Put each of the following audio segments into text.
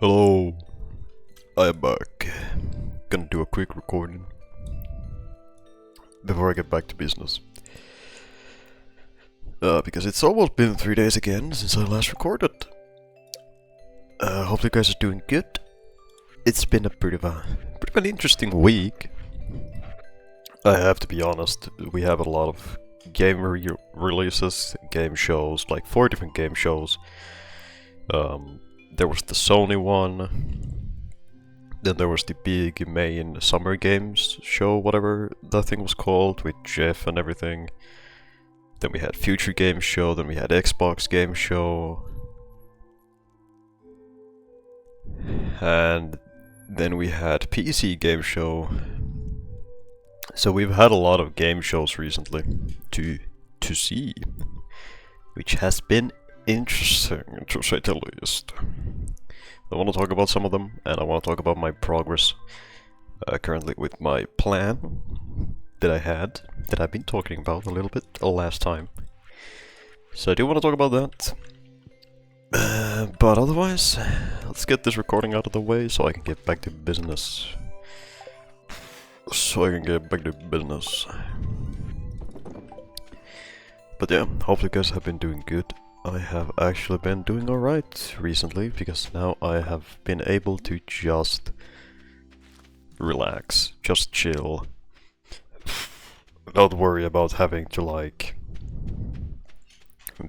Hello, I am back. Gonna do a quick recording before I get back to business. Because it's almost been 3 days again since I last recorded. Hope you guys are doing good. It's been a bit of an interesting week. I have to be honest, we have a lot of game releases, game shows, like 4 different game shows. There was the Sony one, then there was the big main summer games show, whatever that thing was called, with Jeff and everything. Then we had Future Game Show, then we had Xbox Game Show. And then we had PC Game Show. So we've had a lot of game shows recently to see, which has been interesting, to say the least. I want to talk about some of them, and I want to talk about my progress currently with my plan that I've been talking about a little bit last time. So I do want to talk about that. But otherwise, let's get this recording out of the way so I can get back to business. But yeah, hope you guys have been doing good. I have actually been doing alright recently, because now I have been able to just relax, just chill. Not worry about having to like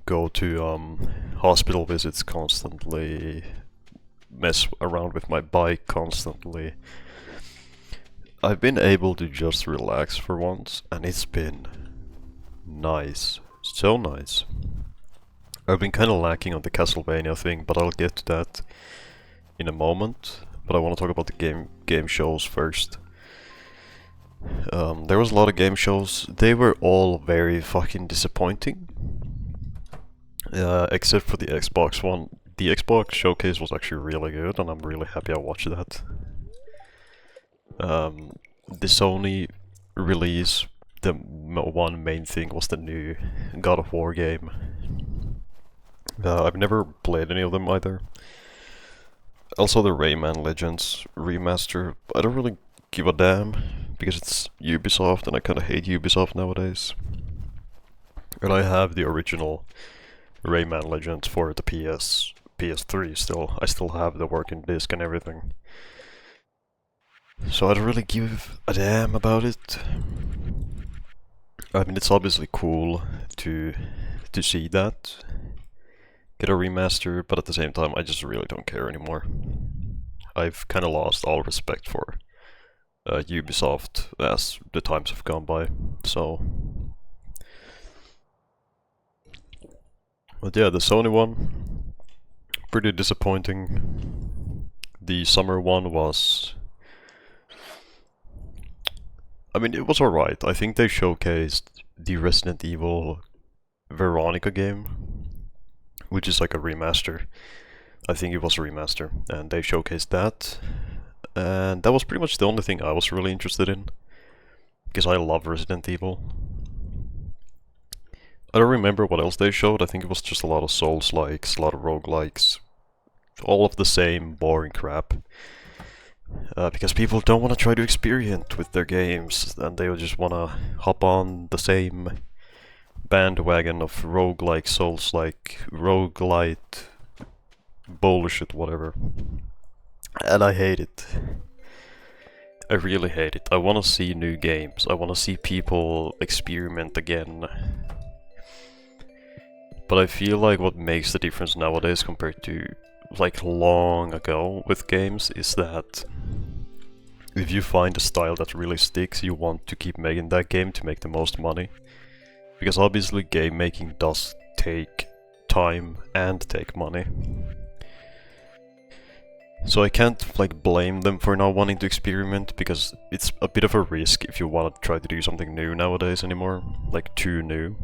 go to hospital visits constantly, mess around with my bike constantly. I've been able to just relax for once, and it's been nice. So nice. I've been kind of lacking on the Castlevania thing, but I'll get to that in a moment. But I want to talk about the game shows first. There was a lot of game shows. They were all very fucking disappointing. Except for the Xbox one. The Xbox showcase was actually really good, and I'm really happy I watched that. The Sony release, the one main thing was the new God of War game. I've never played any of them either. Also the Rayman Legends remaster, I don't really give a damn, because it's Ubisoft and I kinda hate Ubisoft nowadays. And I have the original Rayman Legends for the PS3 still. I still have the working disc and everything. So I don't really give a damn about it. I mean, it's obviously cool to see that get a remaster, but at the same time I just really don't care anymore. I've kind of lost all respect for Ubisoft as the times have gone by, so... But yeah, the Sony one, pretty disappointing. The summer one was... I mean, it was alright. I think they showcased the Resident Evil Veronica game, which is like a remaster. I think it was a remaster, and they showcased that. And that was pretty much the only thing I was really interested in, because I love Resident Evil. I don't remember what else they showed. I think it was just a lot of Souls-likes, a lot of roguelikes. All of the same boring crap. Because people don't want to try to experiment with their games, and they just want to hop on the same bandwagon of roguelike, Souls-like, roguelite, bullshit, whatever. And I hate it. I really hate it. I want to see new games. I want to see people experiment again. But I feel like what makes the difference nowadays compared to like long ago with games is that if you find a style that really sticks, you want to keep making that game to make the most money. Because obviously game making does take time and take money. So I can't like blame them for not wanting to experiment, because it's a bit of a risk if you want to try to do something new nowadays anymore, like too new.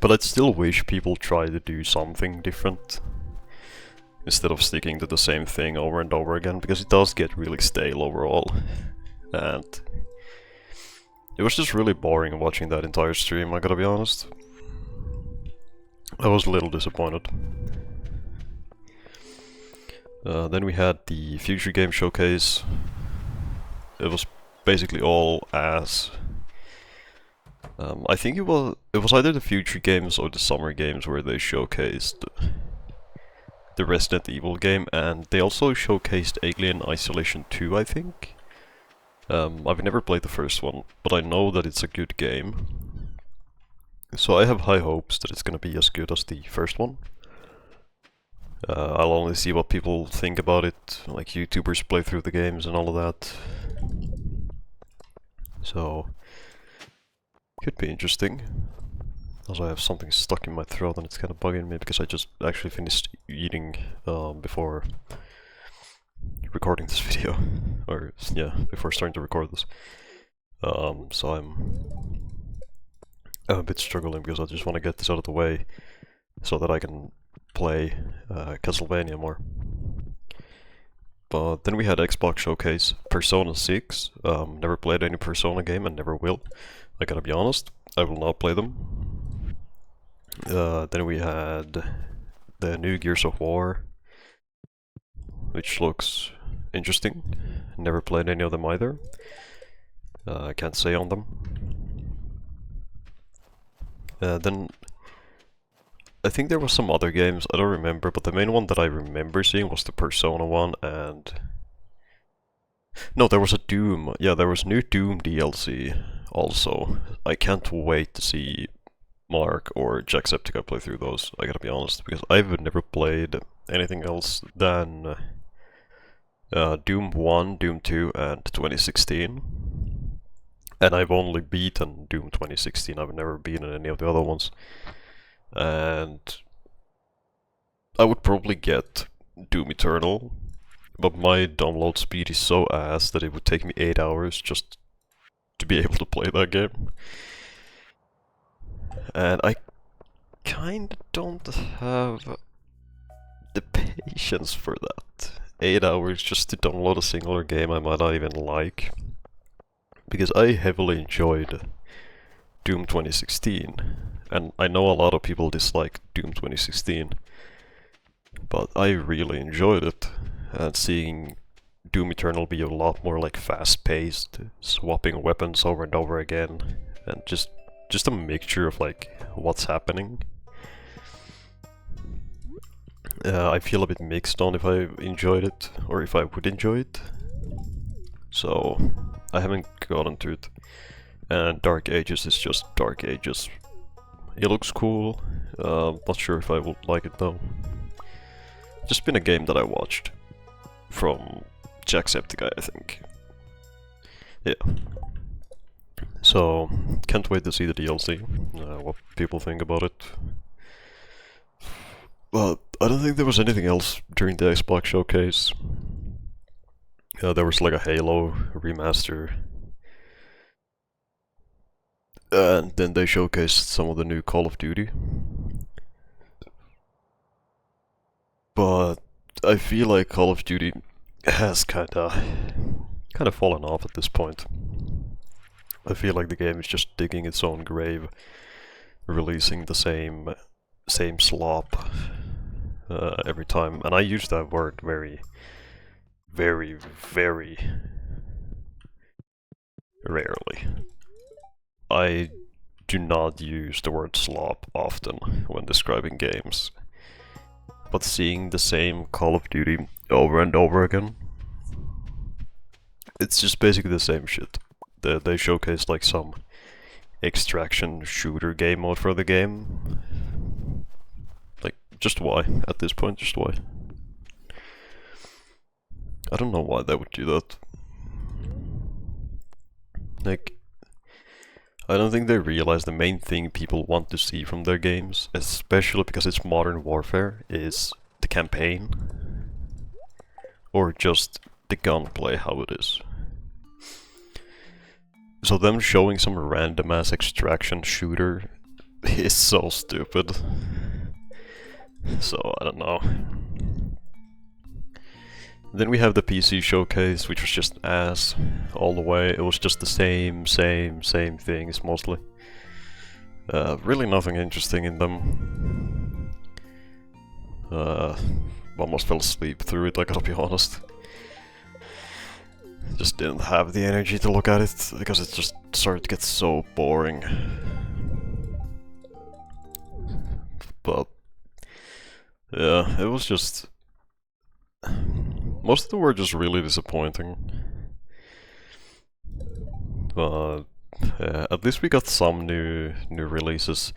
But I'd still wish people try to do something different, instead of sticking to the same thing over and over again, because it does get really stale overall. And it was just really boring watching that entire stream, I gotta be honest. I was a little disappointed. Then we had the Future Game Showcase. It was basically all ass. I think it was either the Future Games or the Summer Games where they showcased the Resident Evil game, and they also showcased Alien Isolation 2, I think. I've never played the first one, but I know that it's a good game. So I have high hopes that it's gonna be as good as the first one. I'll only see what people think about it, like YouTubers play through the games and all of that. So, could be interesting. Also, I have something stuck in my throat and it's kind of bugging me because I just actually finished eating before recording this video. Or, yeah, before starting to record this. So I'm a bit struggling because I just want to get this out of the way so that I can play Castlevania more. But then we had Xbox Showcase, Persona 6. Never played any Persona game and never will. I gotta be honest, I will not play them. Then we had the new Gears of War, which looks interesting. Never played any of them either. I can't say on them. Then I think there was some other games, I don't remember, but the main one that I remember seeing was the Persona one, and... No, there was a Doom. Yeah, there was new Doom DLC also. I can't wait to see Mark or Jacksepticeye play through those, I gotta be honest, because I've never played anything else than Doom 1, Doom 2, and 2016. And I've only beaten Doom 2016, I've never beaten any of the other ones. And I would probably get Doom Eternal, but my download speed is so ass that it would take me 8 hours just to be able to play that game. And I kinda don't have the patience for that. 8 hours just to download a singular game I might not even like. Because I heavily enjoyed Doom 2016. And I know a lot of people dislike Doom 2016, but I really enjoyed it. And seeing Doom Eternal be a lot more like fast-paced, swapping weapons over and over again, and just a mixture of like what's happening. I feel a bit mixed on if I enjoyed it or if I would enjoy it. So I haven't gotten to it. And Dark Ages is just Dark Ages. It looks cool, not sure if I will like it though. Just been a game that I watched from Jacksepticeye, I think. Yeah. So, can't wait to see the DLC, what people think about it. Well, I don't think there was anything else during the Xbox Showcase. There was like a Halo remaster. And then they showcased some of the new Call of Duty. But I feel like Call of Duty has kinda fallen off at this point. I feel like the game is just digging its own grave, releasing the same slop every time. And I use that word very, very, very rarely. I do not use the word slop often when describing games, but seeing the same Call of Duty over and over again, it's just basically the same shit. They showcased like some extraction shooter game mode for the game. Like, just why? At this point, just why? I don't know why they would do that. Like, I don't think they realize the main thing people want to see from their games, especially because it's modern warfare, is the campaign. Or just the gunplay, how it is. So them showing some random ass extraction shooter is so stupid. So, I don't know. Then we have the PC showcase, which was just ass all the way. It was just the same things, mostly. Really nothing interesting in them. almost fell asleep through it, I gotta be honest. Just didn't have the energy to look at it, because it just started to get so boring. But yeah, it was just... most of them were just really disappointing. But at least we got some new releases.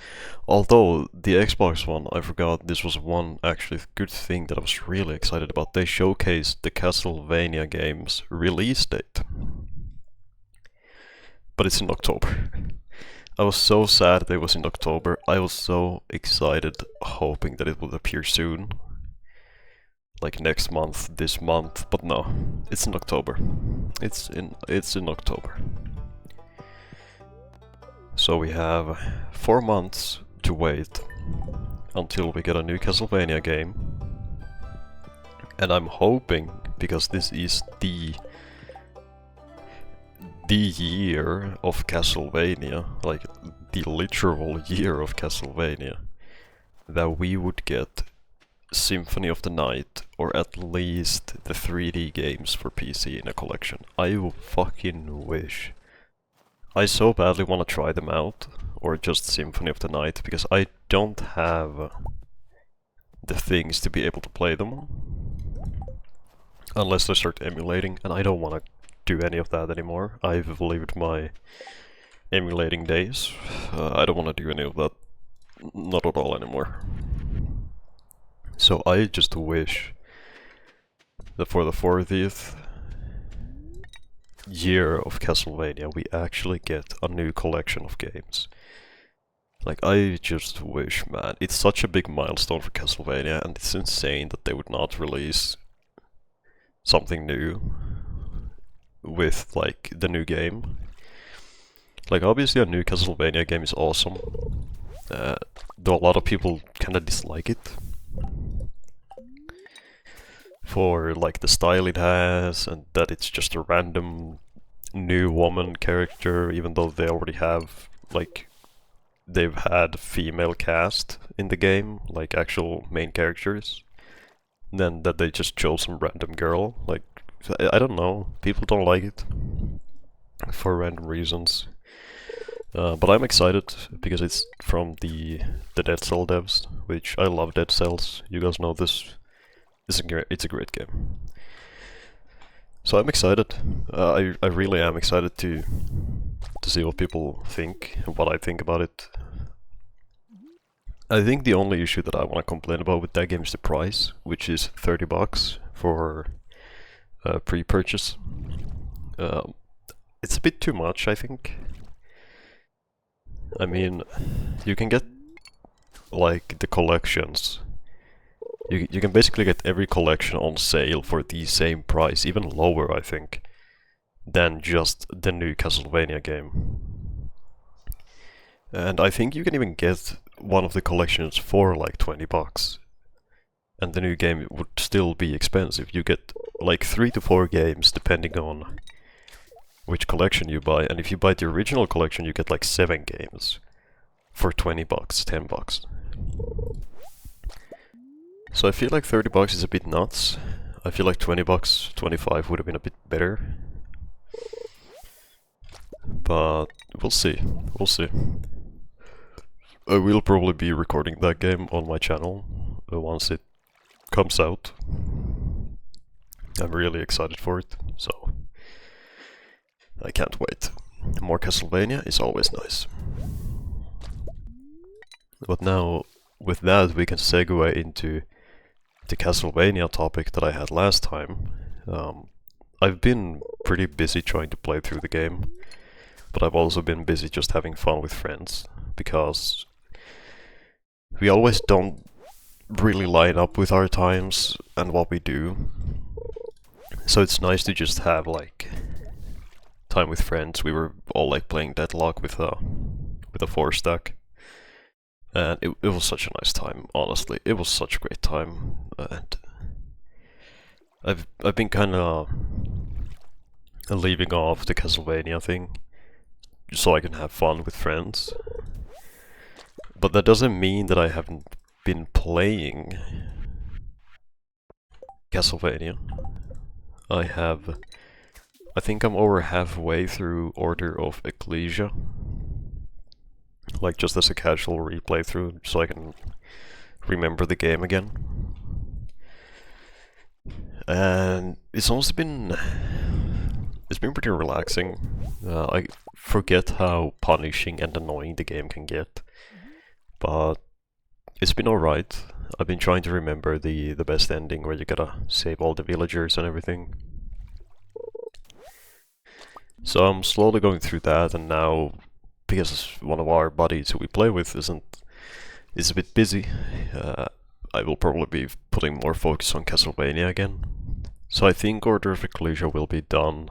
Although the Xbox one, I forgot, this was one actually good thing that I was really excited about. They showcased the Castlevania game's release date. But it's in October. I was so sad that it was in October. I was so excited, hoping that it would appear soon. Like next month, this month, but no. It's in October. It's in October. So we have 4 months to wait until we get a new Castlevania game. And I'm hoping, because this is the year of Castlevania, like the literal year of Castlevania, that we would get Symphony of the Night, or at least the 3D games for PC in a collection. I fucking wish. I so badly want to try them out, or just Symphony of the Night, because I don't have the things to be able to play them. Unless I start emulating, and I don't want to do any of that anymore. I've lived my emulating days. I don't want to do any of that, not at all anymore. So I just wish that for the 40th year of Castlevania we actually get a new collection of games. Like, I just wish, man. It's such a big milestone for Castlevania, and it's insane that they would not release something new with, like, the new game. Like, obviously a new Castlevania game is awesome, though a lot of people kinda dislike it. For, like, the style it has, and that it's just a random new woman character, even though they already have, like, they've had female cast in the game, like actual main characters. Then that they just chose some random girl, like, I don't know, people don't like it for random reasons. But I'm excited because it's from the Dead Cell devs, which I love Dead Cells. You guys know this. It's a great game. So I'm excited. I really am excited to see what people think and what I think about it. I think the only issue that I want to complain about with that game is the price, which is $30 for pre-purchase. It's a bit too much, I think. I mean, you can get, like, the collections. You can basically get every collection on sale for the same price, even lower, I think, than just the new Castlevania game. And I think you can even get one of the collections for like $20. And the new game would still be expensive. You get like 3 to 4 games depending on which collection you buy, and if you buy the original collection you get like 7 games for $20, $10. So I feel like $30 is a bit nuts. I feel like $20, 25 would have been a bit better. But we'll see, we'll see. I will probably be recording that game on my channel once it comes out. I'm really excited for it, so I can't wait. More Castlevania is always nice. But now, with that, we can segue into the Castlevania topic that I had last time. I've been pretty busy trying to play through the game, but I've also been busy just having fun with friends, because we always don't really line up with our times and what we do. So it's nice to just have, like, time with friends. We were all, like, playing Deadlock with a 4-stack. And it was such a nice time, honestly. It was such a great time. And I've been kinda leaving off the Castlevania thing, so I can have fun with friends. But that doesn't mean that I haven't been playing Castlevania. I think I'm over halfway through Order of Ecclesia. Like just as a casual replay through, so I can remember the game again. And it's been pretty relaxing. I forget how punishing and annoying the game can get, but it's been alright. I've been trying to remember the best ending where you gotta save all the villagers and everything. So I'm slowly going through that, and now, because one of our buddies who we play with is a bit busy, I will probably be putting more focus on Castlevania again. So I think Order of Ecclesia will be done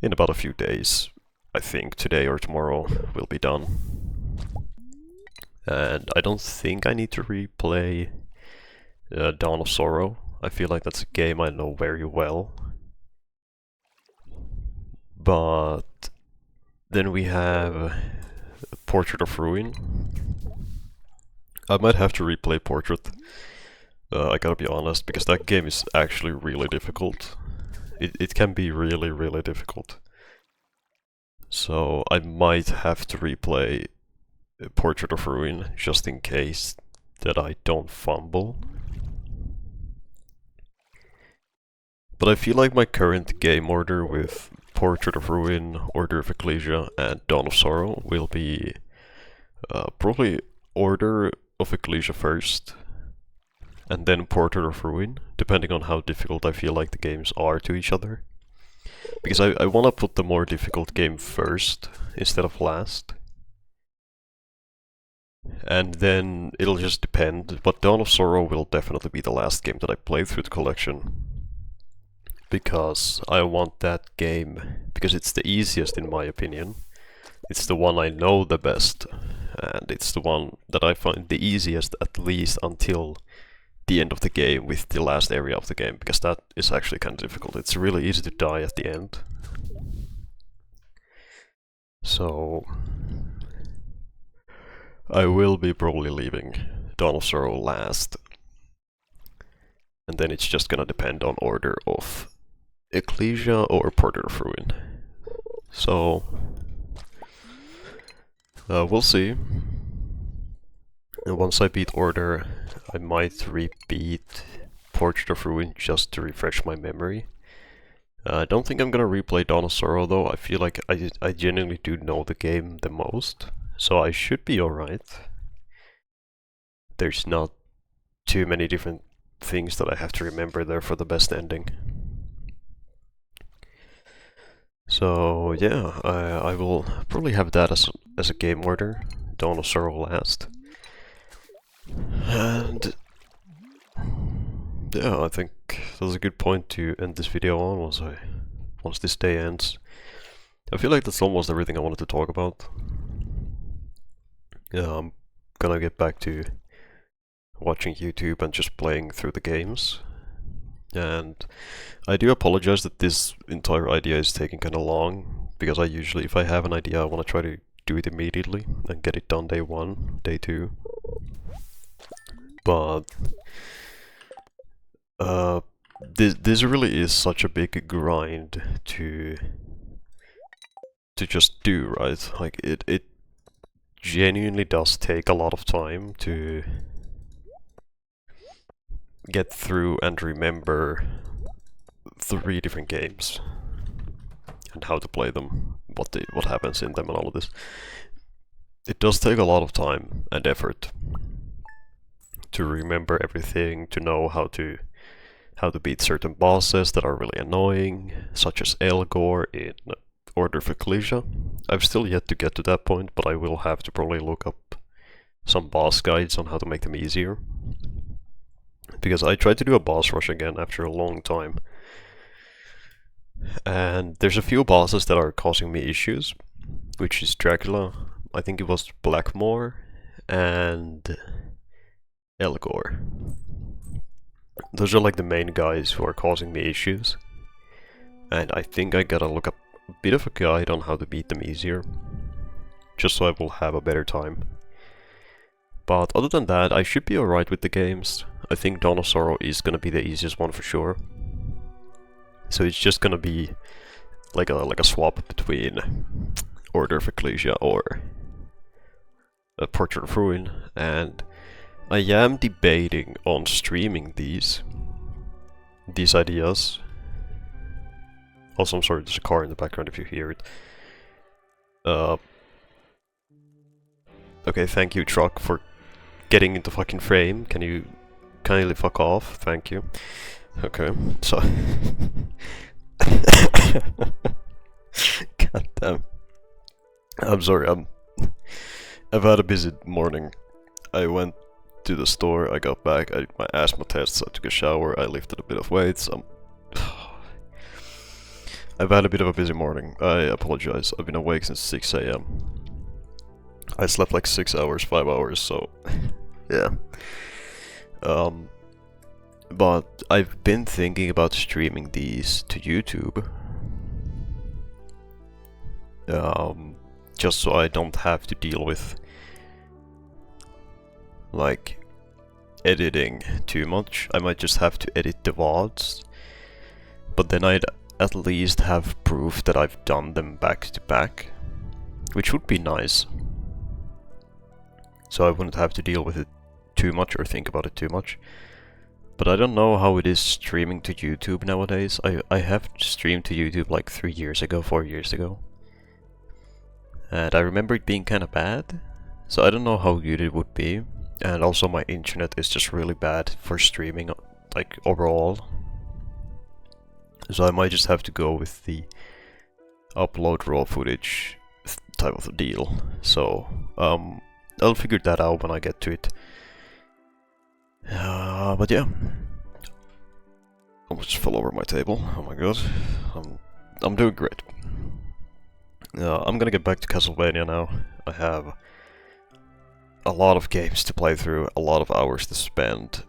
in about a few days. I think today or tomorrow will be done. And I don't think I need to replay Dawn of Sorrow. I feel like that's a game I know very well. But then we have Portrait of Ruin. I might have to replay Portrait. I gotta be honest, because that game is actually really difficult. It can be really, really difficult. So I might have to replay Portrait of Ruin, just in case that I don't fumble. But I feel like my current game order with Portrait of Ruin, Order of Ecclesia, and Dawn of Sorrow will be probably Order of Ecclesia first, and then Portrait of Ruin, depending on how difficult I feel like the games are to each other. Because I want to put the more difficult game first, instead of last. And then it'll just depend, but Dawn of Sorrow will definitely be the last game that I play through the collection. Because I want that game, because it's the easiest in my opinion. It's the one I know the best, and it's the one that I find the easiest, at least until the end of the game, with the last area of the game, because that is actually kind of difficult. It's really easy to die at the end. So I will be probably leaving Dawn of Sorrow last, and then it's just gonna depend on Order of Ecclesia or Portrait of Ruin. So we'll see. And once I beat Order, I might repeat Portrait of Ruin just to refresh my memory. I don't think I'm gonna replay Dawn of Sorrow though. I feel like I genuinely do know the game the most, so I should be alright. There's not too many different things that I have to remember there for the best ending. So yeah, I will probably have that as a game order, Dawn of Sorrow last. And yeah, I think that's a good point to end this video on, once this day ends. I feel like that's almost everything I wanted to talk about. Yeah, I'm gonna get back to watching YouTube and just playing through the games. And I do apologize that this entire idea is taking kinda long, because I usually, if I have an idea, I want to try to do it immediately and get it done day 1, day 2. But this really is such a big grind to just do, right? Like it genuinely does take a lot of time to get through and remember 3 different games and how to play them, what happens in them and all of this. It does take a lot of time and effort to remember everything, to know how to beat certain bosses that are really annoying, such as Elgor in Order of Ecclesia. I've still yet to get to that point, but I will have to probably look up some boss guides on how to make them easier. Because I tried to do a boss rush again after a long time, and there's a few bosses that are causing me issues, which is Dracula, I think it was Blackmore, and Elgor. Those are like the main guys who are causing me issues, and I think I gotta look up a bit of a guide on how to beat them easier, just so I will have a better time. But other than that, I should be alright with the games. I think Dawn of Sorrow is gonna be the easiest one for sure. So it's just gonna be like a swap between Order of Ecclesia or a Portrait of Ruin, and I am debating on streaming these ideas. Also, I'm sorry, there's a car in the background if you hear it. Okay, thank you, truck, for getting into fucking frame. Can you kindly fuck off? Thank you. Okay, so... God damn. I'm sorry, I've had a busy morning. I went to the store, I got back, I did my asthma tests, I took a shower, I lifted a bit of weights. I've had a bit of a busy morning. I apologize. I've been awake since 6 AM. I slept like 6 hours, 5 hours, so yeah. But I've been thinking about streaming these to YouTube. Just so I don't have to deal with like editing too much. I might just have to edit the VODs, but then I'd at least have proof that I've done them back to back, which would be nice. So I wouldn't have to deal with it too much or think about it too much. But I don't know how it is streaming to YouTube nowadays. I have streamed to YouTube like 3 years ago, 4 years ago. And I remember it being kind of bad. So I don't know how good it would be. And also my internet is just really bad for streaming, like overall. So I might just have to go with the upload raw footage type of deal. So I'll figure that out when I get to it. But yeah, I almost fell over my table. Oh my god, I'm doing great. I'm gonna get back to Castlevania now. I have a lot of games to play through, a lot of hours to spend.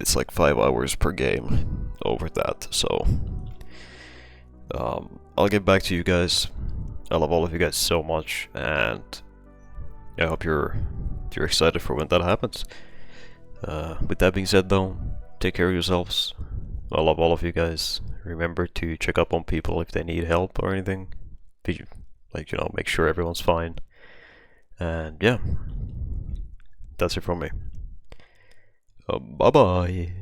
It's like 5 hours per game over that, so I'll get back to you guys. I love all of you guys so much, and I hope you're excited for when that happens. With that being said though, take care of yourselves. I love all of you guys. Remember to check up on people if they need help or anything. Like, you know, make sure everyone's fine. And yeah, that's it from me. Bye bye.